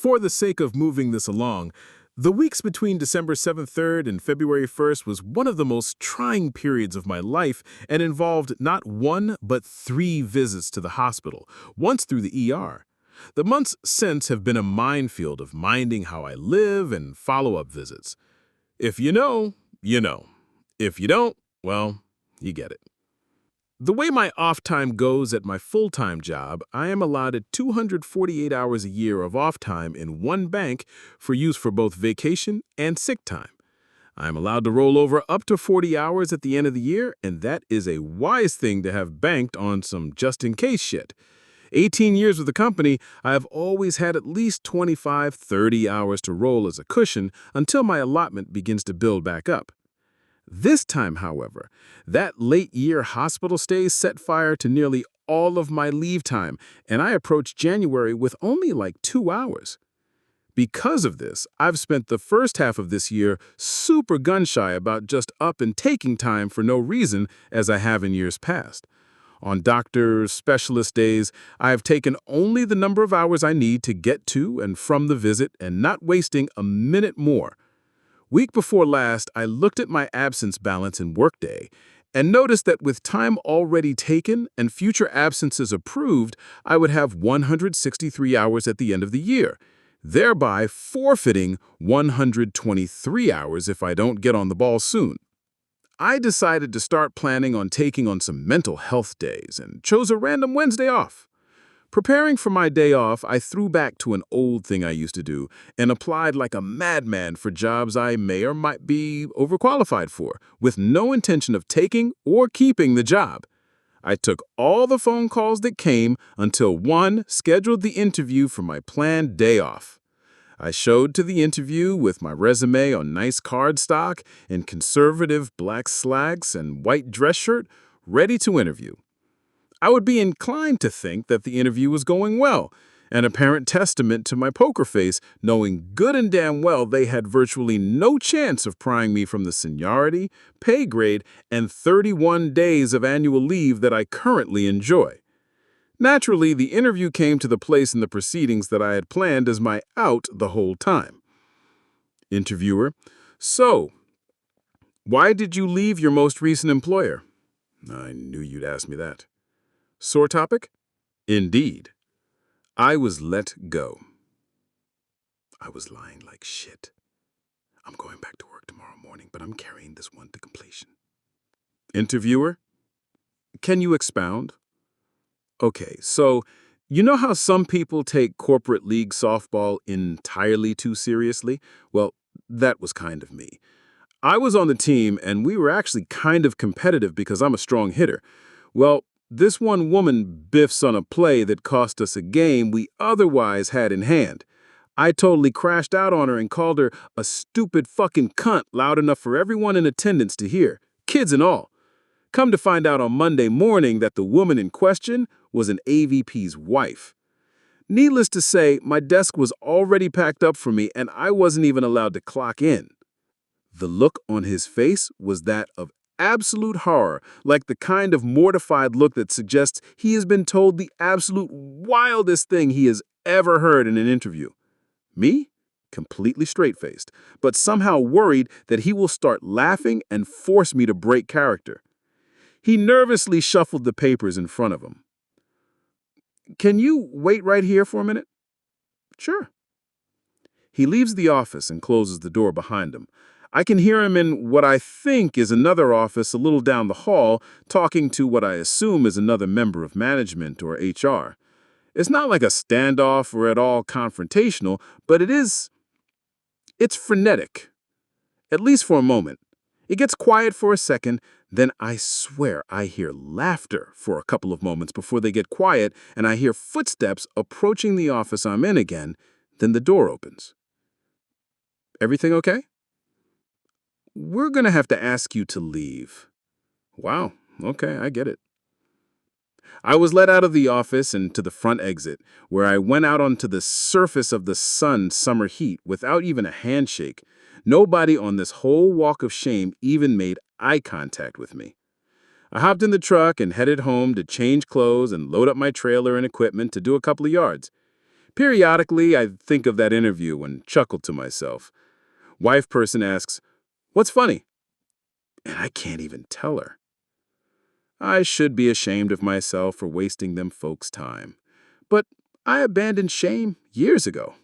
For the sake of moving this along, the weeks between December 7th, 3rd and February 1st was one of the most trying periods of my life and involved not one but 3 visits to the hospital, once through the ER. The months since have been a minefield of minding how I live and follow-up visits. If you know, you know. If you don't, well, you get it. The way my off time goes at my full-time job, I am allotted 248 hours a year of off time in one bank for use for both vacation and sick time. I am allowed to roll over up to 40 hours at the end of the year, and that is a wise thing to have banked on some just-in-case shit. 18 years with the company, I have always had at least 25, 30 hours to roll as a cushion until my allotment begins to build back up. This time, however, that late-year hospital stay set fire to nearly all of my leave time, and I approached January with only like 2 hours. Because of this, I've spent the first half of this year super gun-shy about just up and taking time for no reason as I have in years past. On doctor, specialist days, I have taken only the number of hours I need to get to and from the visit and not wasting a minute more. Week before last, I looked at my absence balance in Workday and noticed that with time already taken and future absences approved, I would have 163 hours at the end of the year, thereby forfeiting 123 hours if I don't get on the ball soon. I decided to start planning on taking on some mental health days and chose a random Wednesday off. Preparing for my day off, I threw back to an old thing I used to do and applied like a madman for jobs I may or might be overqualified for, with no intention of taking or keeping the job. I took all the phone calls that came until one scheduled the interview for my planned day off. I showed to the interview with my resume on nice cardstock and conservative black slacks and white dress shirt, ready to interview. I would be inclined to think that the interview was going well, an apparent testament to my poker face, knowing good and damn well they had virtually no chance of prying me from the seniority, pay grade, and 31 days of annual leave that I currently enjoy. Naturally, the interview came to the place in the proceedings that I had planned as my out the whole time. Interviewer: So, why did you leave your most recent employer? I knew you'd ask me that. Sore topic? Indeed. I was let go. I was lying like shit. I'm going back to work tomorrow morning, but I'm carrying this one to completion. Interviewer: Can you expound? Okay, so you know how some people take corporate league softball entirely too seriously? Well, that was kind of me. I was on the team, and we were actually kind of competitive because I'm a strong hitter. Well, this one woman biffs on a play that cost us a game we otherwise had in hand. I totally crashed out on her and called her a stupid fucking cunt loud enough for everyone in attendance to hear, kids and all. Come to find out on Monday morning that the woman in question was an AVP's wife. Needless to say, my desk was already packed up for me and I wasn't even allowed to clock in. The look on his face was that of absolute horror, like the kind of mortified look that suggests he has been told the absolute wildest thing he has ever heard in an interview. Me? Completely straight-faced, but somehow worried that he will start laughing and force me to break character. He nervously shuffled the papers in front of him. Can you wait right here for a minute? Sure. He leaves the office and closes the door behind him. I can hear him in what I think is another office a little down the hall, talking to what I assume is another member of management or HR. It's not like a standoff or at all confrontational, but it's frenetic. At least for a moment. It gets quiet for a second, then I swear I hear laughter for a couple of moments before they get quiet, and I hear footsteps approaching the office I'm in again, then the door opens. Everything okay? We're going to have to ask you to leave. Wow, okay, I get it. I was let out of the office and to the front exit, where I went out onto the surface of the sun's summer heat without even a handshake. Nobody on this whole walk of shame even made eye contact with me. I hopped in the truck and headed home to change clothes and load up my trailer and equipment to do a couple of yards. Periodically, I think of that interview and chuckle to myself. Wife person asks, "What's funny?" And I can't even tell her. I should be ashamed of myself for wasting them folks' time. But I abandoned shame years ago.